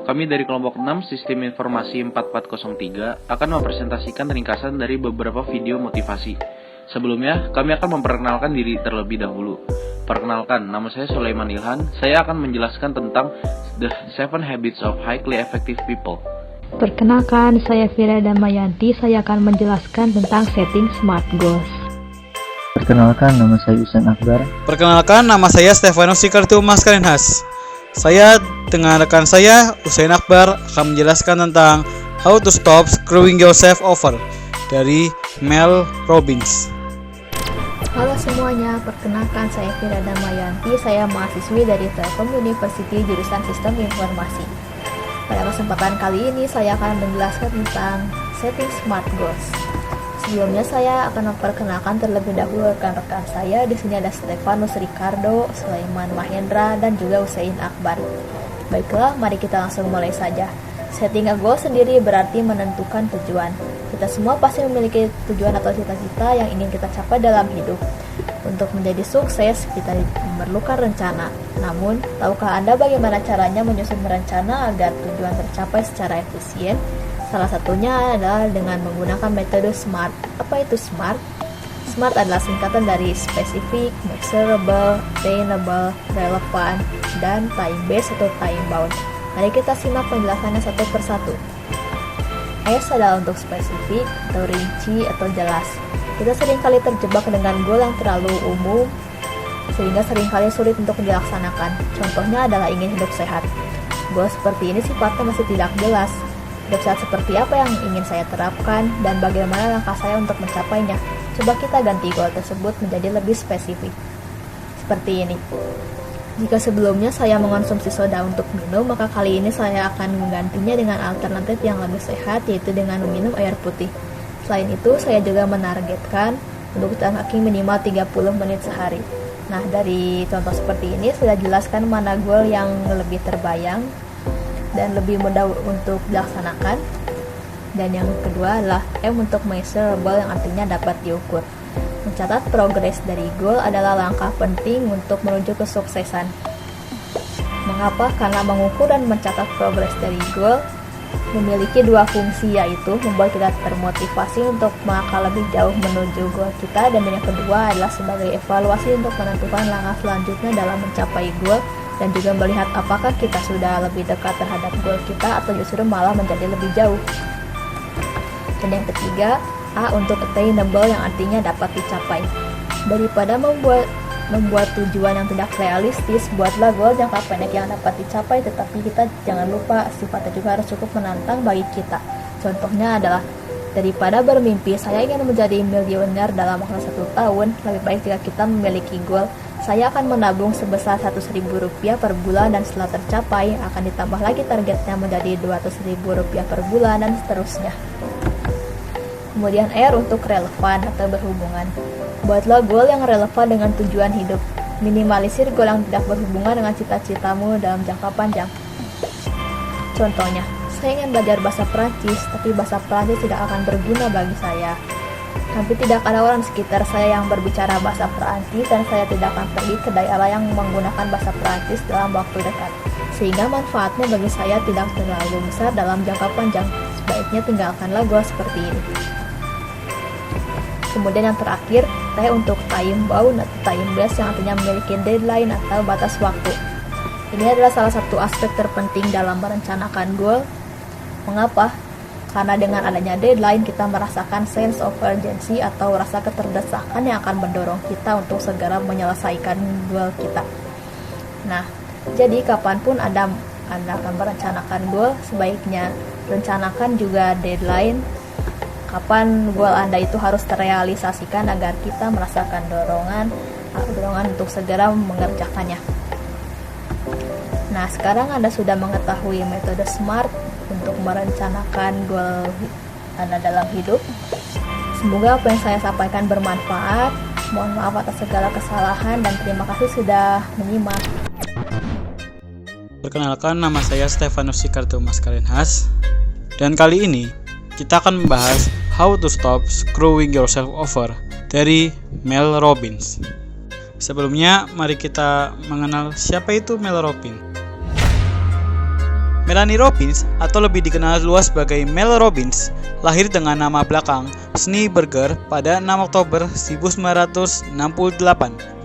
Halo, kami dari kelompok 6 Sistem Informasi 4403 akan mempresentasikan ringkasan dari beberapa video motivasi. Sebelumnya, kami akan memperkenalkan diri terlebih dahulu. Perkenalkan, nama saya Sulaiman Ilhan. Saya akan menjelaskan tentang The 7 Habits of Highly Effective People. Perkenalkan, saya Vira Damayanti. Saya akan menjelaskan tentang setting SMART Goals. Perkenalkan, nama saya Husain Akbar. Perkenalkan, nama saya Stefanus Sikartu Mascarenhas. Saya dengan rekan saya, Husain Akbar, akan menjelaskan tentang How to Stop Screwing Yourself Over dari Mel Robbins. Halo semuanya, perkenalkan saya Vira Damayanti. Saya mahasiswi dari Telkom University jurusan Sistem Informasi. Pada kesempatan kali ini saya akan menjelaskan tentang setting SMART Goals. Sebelumnya saya akan memperkenalkan terlebih dahulu rekan-rekan saya. Di sini ada Stefanus Ricardo, Sulaiman Mahendra, dan juga Husain Akbar. Baiklah, mari kita langsung mulai saja. Setting a goal sendiri berarti menentukan tujuan. Kita semua pasti memiliki tujuan atau cita-cita yang ingin kita capai dalam hidup. Untuk menjadi sukses, kita memerlukan rencana. Namun, tahukah Anda bagaimana caranya menyusun rencana agar tujuan tercapai secara efisien? Salah satunya adalah dengan menggunakan metode SMART. Apa itu SMART? SMART adalah singkatan dari Specific, Measurable, Attainable, Relevant, dan Time-Based atau Time-Bound. Mari kita simak penjelasannya satu persatu. S adalah untuk spesifik atau rinci atau jelas. Kita seringkali terjebak dengan goal yang terlalu umum, sehingga seringkali sulit untuk dilaksanakan. Contohnya adalah ingin hidup sehat. Goal seperti ini sifatnya masih tidak jelas. Hidup sehat seperti apa yang ingin saya terapkan dan bagaimana langkah saya untuk mencapainya. Coba kita ganti goal tersebut menjadi lebih spesifik. Seperti ini. Jika sebelumnya saya mengonsumsi soda untuk minum, maka kali ini saya akan menggantinya dengan alternatif yang lebih sehat, yaitu dengan meminum air putih. Selain itu, saya juga menargetkan untuk jalan kaki minimal 30 menit sehari. Nah, dari contoh seperti ini sudah jelaskan mana goal yang lebih terbayang dan lebih mudah untuk dilaksanakan. Dan yang kedua adalah M untuk measurable, yang artinya dapat diukur. Mencatat progres dari goal adalah langkah penting untuk menuju kesuksesan. Mengapa? Karena mengukur dan mencatat progres dari goal memiliki dua fungsi, yaitu membuat kita termotivasi untuk melangkah lebih jauh menuju goal kita, dan yang kedua adalah sebagai evaluasi untuk menentukan langkah selanjutnya dalam mencapai goal, dan juga melihat apakah kita sudah lebih dekat terhadap goal kita atau justru malah menjadi lebih jauh. Dan yang ketiga, A untuk attainable, yang artinya dapat dicapai. Daripada membuat tujuan yang tidak realistis, buatlah goal jangka pendek yang dapat dicapai, tetapi kita jangan lupa sifatnya juga harus cukup menantang bagi kita. Contohnya adalah, daripada bermimpi saya ingin menjadi miliuner dalam waktu 1 tahun, lebih baik jika kita memiliki goal, saya akan menabung sebesar Rp100.000 per bulan, dan setelah tercapai akan ditambah lagi targetnya menjadi Rp200.000 per bulan, dan seterusnya. Kemudian R untuk relevan atau berhubungan. Buatlah goal yang relevan dengan tujuan hidup. Minimalisir goal yang tidak berhubungan dengan cita-citamu dalam jangka panjang. Contohnya, saya ingin belajar bahasa Perancis, tapi bahasa Perancis tidak akan berguna bagi saya. Tapi tidak ada orang sekitar saya yang berbicara bahasa Perancis, dan saya tidak akan pergi ke daerah yang menggunakan bahasa Perancis dalam waktu dekat. Sehingga manfaatnya bagi saya tidak terlalu besar dalam jangka panjang. Sebaiknya tinggalkanlah goal seperti ini. Kemudian yang terakhir, T untuk time bound atau time based, yang artinya memiliki deadline atau batas waktu. Ini adalah salah satu aspek terpenting dalam merencanakan goal. Mengapa? Karena dengan adanya deadline, kita merasakan sense of urgency atau rasa keterdesakan yang akan mendorong kita untuk segera menyelesaikan goal kita. Nah, jadi kapanpun Anda akan merencanakan goal, sebaiknya rencanakan juga deadline, kapan goal Anda itu harus terrealisasikan agar kita merasakan dorongan untuk segera mengerjakannya. Nah, sekarang Anda sudah mengetahui metode SMART untuk merencanakan goal Anda dalam hidup. Semoga apa yang saya sampaikan bermanfaat. Mohon maaf atas segala kesalahan, dan terima kasih sudah menyimak. Perkenalkan, nama saya Stefanus Sikartu Mascarenhas. Dan kali ini kita akan membahas How to Stop Screwing Yourself Over dari Mel Robbins. Sebelumnya, mari kita mengenal siapa itu Mel Robbins. Melanie Robbins, atau lebih dikenal luas sebagai Mel Robbins, lahir dengan nama belakang Schneeberger pada 6 Oktober 1968.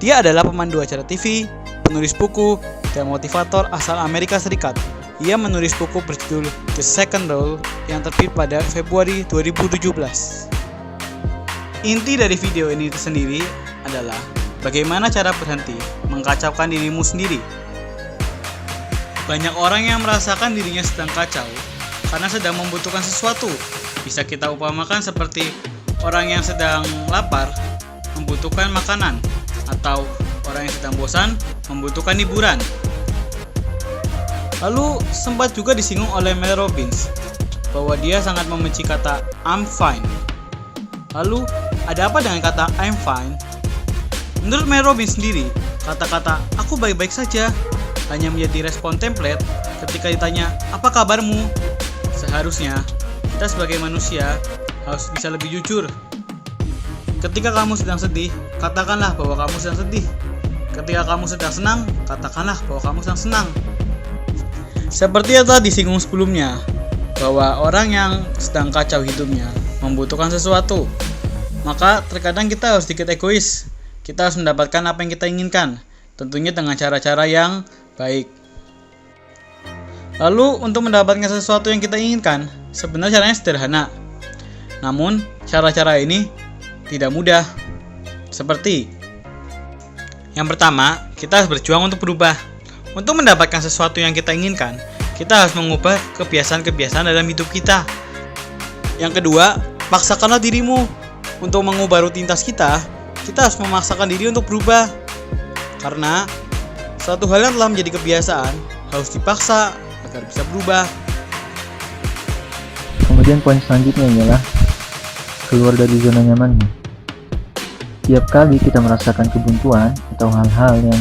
Dia adalah pemandu acara TV, penulis buku, dan motivator asal Amerika Serikat. Ia menulis buku berjudul The Second Rule yang terbit pada Februari 2017. Inti dari video ini sendiri adalah bagaimana cara berhenti mengkacaukan dirimu sendiri. Banyak orang yang merasakan dirinya sedang kacau karena sedang membutuhkan sesuatu. Bisa kita upamakan seperti orang yang sedang lapar membutuhkan makanan, atau orang yang sedang bosan membutuhkan hiburan. Lalu sempat juga disinggung oleh Mel Robbins bahwa dia sangat membenci kata I'm fine. Lalu ada apa dengan kata I'm fine? Menurut Mel Robbins sendiri, kata-kata aku baik-baik saja hanya menjadi respon template ketika ditanya apa kabarmu. Seharusnya kita sebagai manusia harus bisa lebih jujur. Ketika kamu sedang sedih, katakanlah bahwa kamu sedang sedih. Ketika kamu sedang senang, katakanlah bahwa kamu sedang senang. Seperti yang telah disinggung sebelumnya, bahwa orang yang sedang kacau hidupnya membutuhkan sesuatu. Maka terkadang kita harus sedikit egois. Kita harus mendapatkan apa yang kita inginkan, tentunya dengan cara-cara yang baik. Lalu untuk mendapatkan sesuatu yang kita inginkan, sebenarnya caranya sederhana. Namun cara-cara ini tidak mudah. Seperti yang pertama, kita harus berjuang untuk berubah. Untuk mendapatkan sesuatu yang kita inginkan, kita harus mengubah kebiasaan-kebiasaan dalam hidup kita. Yang kedua, paksakanlah dirimu. Untuk mengubah rutinitas kita harus memaksakan diri untuk berubah. Karena suatu hal yang telah menjadi kebiasaan harus dipaksa agar bisa berubah. Kemudian poin selanjutnya ialah keluar dari zona nyamanmu. Tiap kali kita merasakan kebuntuan atau hal-hal yang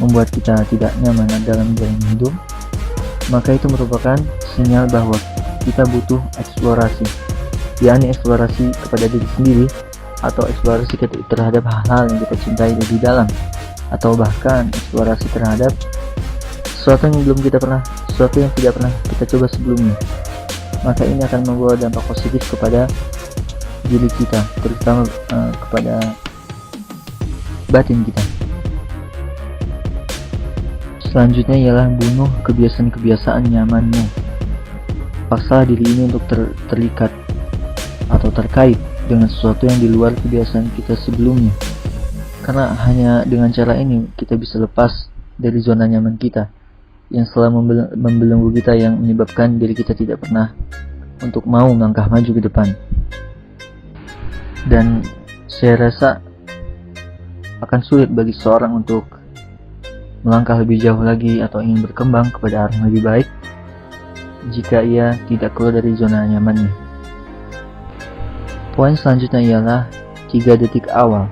membuat kita tidak nyaman dalam menjalani hidup, maka itu merupakan sinyal bahwa kita butuh eksplorasi, yakni eksplorasi kepada diri sendiri atau eksplorasi terhadap hal-hal yang kita cintai lebih dalam, atau bahkan eksplorasi terhadap sesuatu yang tidak pernah kita coba sebelumnya. Maka ini akan membawa dampak positif kepada diri kita, terutama kepada batin kita. Selanjutnya ialah bunuh kebiasaan-kebiasaan nyamanmu. Paksalah diri ini untuk terikat atau terkait dengan sesuatu yang di luar kebiasaan kita sebelumnya. Karena hanya dengan cara ini kita bisa lepas dari zona nyaman kita yang selalu membelenggu kita, yang menyebabkan diri kita tidak pernah untuk mau melangkah maju ke depan. Dan saya rasa akan sulit bagi seorang untuk melangkah lebih jauh lagi atau ingin berkembang kepada arah yang lebih baik jika ia tidak keluar dari zona nyamannya. Poin selanjutnya ialah 3 detik awal.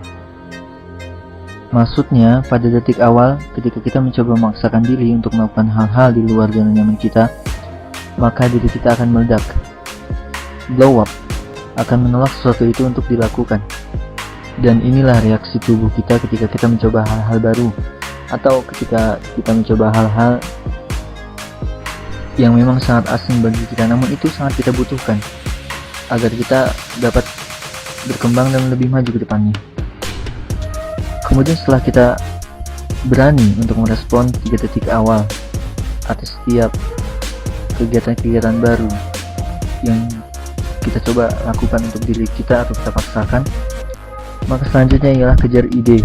Maksudnya, pada detik awal ketika kita mencoba memaksakan diri untuk melakukan hal-hal di luar zona nyaman kita, maka diri kita akan meledak, blow up, akan menolak sesuatu itu untuk dilakukan. Dan inilah reaksi tubuh kita ketika kita mencoba hal-hal baru, atau ketika kita mencoba hal-hal yang memang sangat asing bagi kita, namun itu sangat kita butuhkan agar kita dapat berkembang dan lebih maju ke depannya. Kemudian setelah kita berani untuk merespon 3 detik awal atas setiap kegiatan-kegiatan baru yang kita coba lakukan untuk diri kita atau kita paksakan, maka selanjutnya ialah kejar ide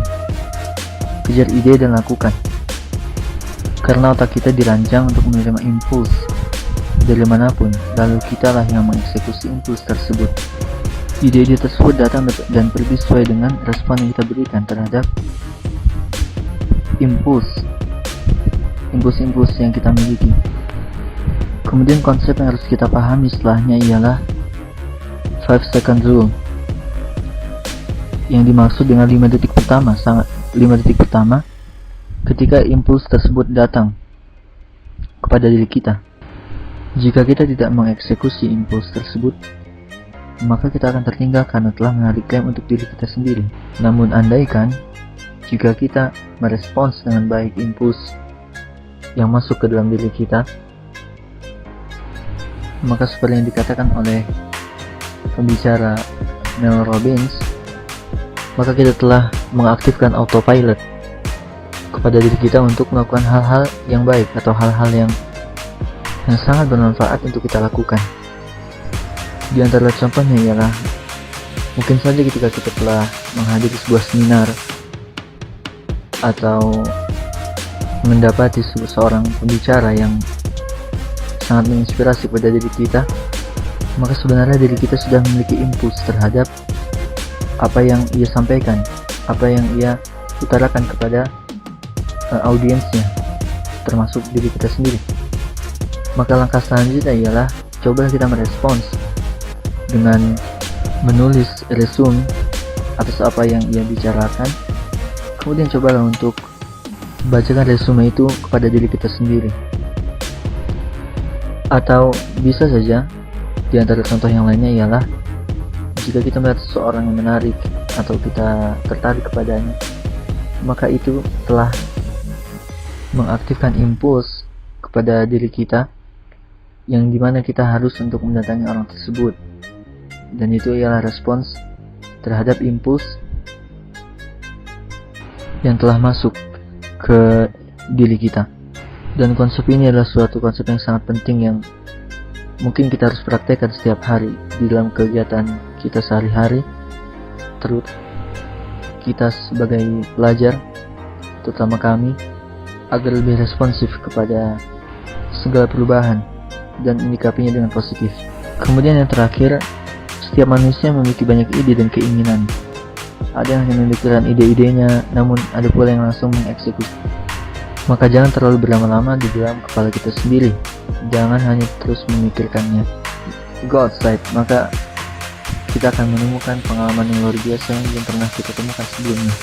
dan lakukan. Karena otak kita dirancang untuk menerima impuls dari manapun, lalu kitalah yang mengeksekusi impuls tersebut. Ide-ide tersebut datang dan pergi sesuai dengan respon yang kita berikan terhadap impuls yang kita miliki. Kemudian konsep yang harus kita pahami setelahnya ialah 5 second rule. Yang dimaksud dengan 5 detik pertama ketika impuls tersebut datang kepada diri kita. Jika kita tidak mengeksekusi impuls tersebut, maka kita akan tertinggal karena telah menarik klaim untuk diri kita sendiri. Namun andaikan jika kita merespons dengan baik impuls yang masuk ke dalam diri kita, Maka seperti yang dikatakan oleh pembicara Mel Robbins, maka kita telah mengaktifkan autopilot kepada diri kita untuk melakukan hal-hal yang baik atau hal-hal yang sangat bermanfaat untuk kita lakukan. Di antara contohnya ialah mungkin saja ketika kita telah menghadiri sebuah seminar atau mendapati seorang pembicara yang sangat menginspirasi pada diri kita, maka sebenarnya diri kita sudah memiliki impuls terhadap apa yang ia sampaikan, apa yang ia utarakan kepada audiensnya, termasuk diri kita sendiri. Maka langkah selanjutnya ialah coba kita merespons dengan menulis resume atas apa yang ia bicarakan, kemudian cobalah untuk bacakan resume itu kepada diri kita sendiri. Atau bisa saja di antara contoh yang lainnya ialah jika kita melihat seseorang yang menarik atau kita tertarik kepadanya, maka itu telah mengaktifkan impuls kepada diri kita yang dimana kita harus untuk mendatangi orang tersebut, dan itu ialah respons terhadap impuls yang telah masuk ke diri kita. Dan konsep ini adalah suatu konsep yang sangat penting yang mungkin kita harus praktekkan setiap hari di dalam kegiatan kita sehari-hari, terus kita sebagai pelajar, terutama kami, agar lebih responsif kepada segala perubahan dan menyikapinya dengan positif. Kemudian yang terakhir, setiap manusia memiliki banyak ide dan keinginan. Ada yang hanya memikirkan ide-idenya, namun ada pula yang langsung mengeksekusi. Maka jangan terlalu berlama-lama di dalam kepala kita sendiri. Jangan hanya terus memikirkannya. Go outside, maka kita akan menemukan pengalaman yang luar biasa yang belum pernah kita temukan sebelumnya.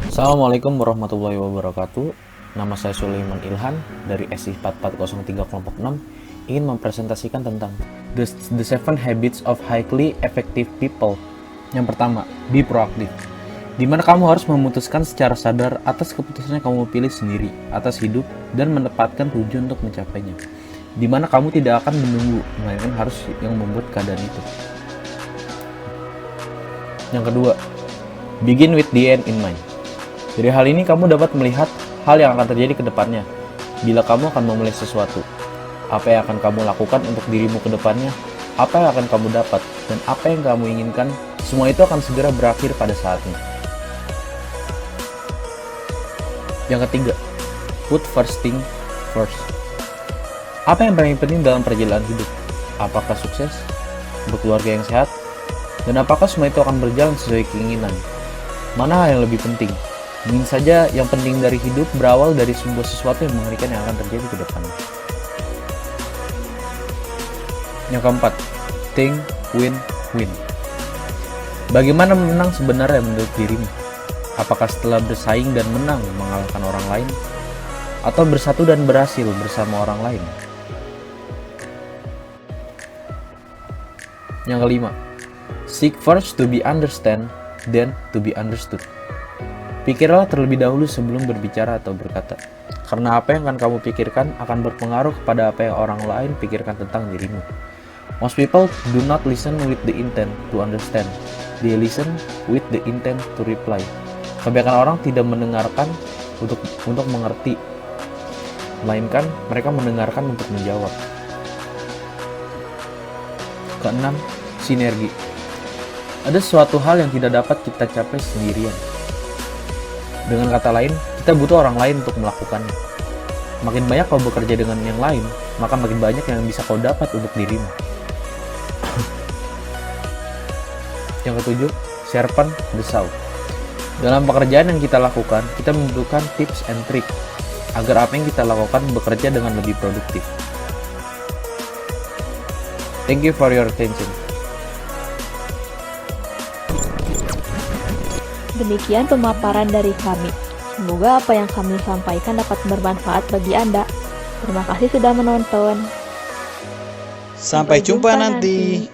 Assalamualaikum warahmatullahi wabarakatuh. Nama saya Sulaiman Ilhan dari SI 4403 kelompok 6 ingin mempresentasikan tentang the 7 habits of highly effective people. Yang pertama, be proactive. Di mana kamu harus memutuskan secara sadar atas keputusan yang kamu pilih sendiri atas hidup dan menempatkan tujuan untuk mencapainya. Di mana kamu tidak akan menunggu, melainkan harus yang membuat keadaan itu. Yang kedua, begin with the end in mind. Dari hal ini kamu dapat melihat hal yang akan terjadi ke depannya. Bila kamu akan memulai sesuatu, apa yang akan kamu lakukan untuk dirimu ke depannya, apa yang akan kamu dapat, dan apa yang kamu inginkan, semua itu akan segera berakhir pada saatnya. Yang ketiga, put first thing first. Apa yang paling penting dalam perjalanan hidup? Apakah sukses, berkeluarga yang sehat, dan apakah semua itu akan berjalan sesuai keinginan? Mana hal yang lebih penting? Mungkin saja yang penting dari hidup berawal dari sebuah sesuatu yang mengerikan yang akan terjadi ke depannya. Yang keempat, think win-win. Bagaimana menang sebenarnya menurut dirimu? Apakah setelah bersaing dan menang mengalahkan orang lain, atau bersatu dan berhasil bersama orang lain? Yang kelima, seek first to be understand, then to be understood. Pikirlah terlebih dahulu sebelum berbicara atau berkata, karena apa yang akan kamu pikirkan akan berpengaruh kepada apa yang orang lain pikirkan tentang dirimu. Most people do not listen with the intent to understand, they listen with the intent to reply. Kebanyakan orang tidak mendengarkan untuk mengerti, melainkan mereka mendengarkan untuk menjawab. Keenam, sinergi. Ada suatu hal yang tidak dapat kita capai sendirian. Dengan kata lain, kita butuh orang lain untuk melakukannya. Makin banyak kau bekerja dengan yang lain, maka makin banyak yang bisa kau dapat untuk dirimu. Yang ketujuh, sharpen the saw. Dalam pekerjaan yang kita lakukan, kita membutuhkan tips and trick agar apa yang kita lakukan bekerja dengan lebih produktif. Thank you for your attention. Demikian pemaparan dari kami. Semoga apa yang kami sampaikan dapat bermanfaat bagi Anda. Terima kasih sudah menonton. Sampai jumpa nanti.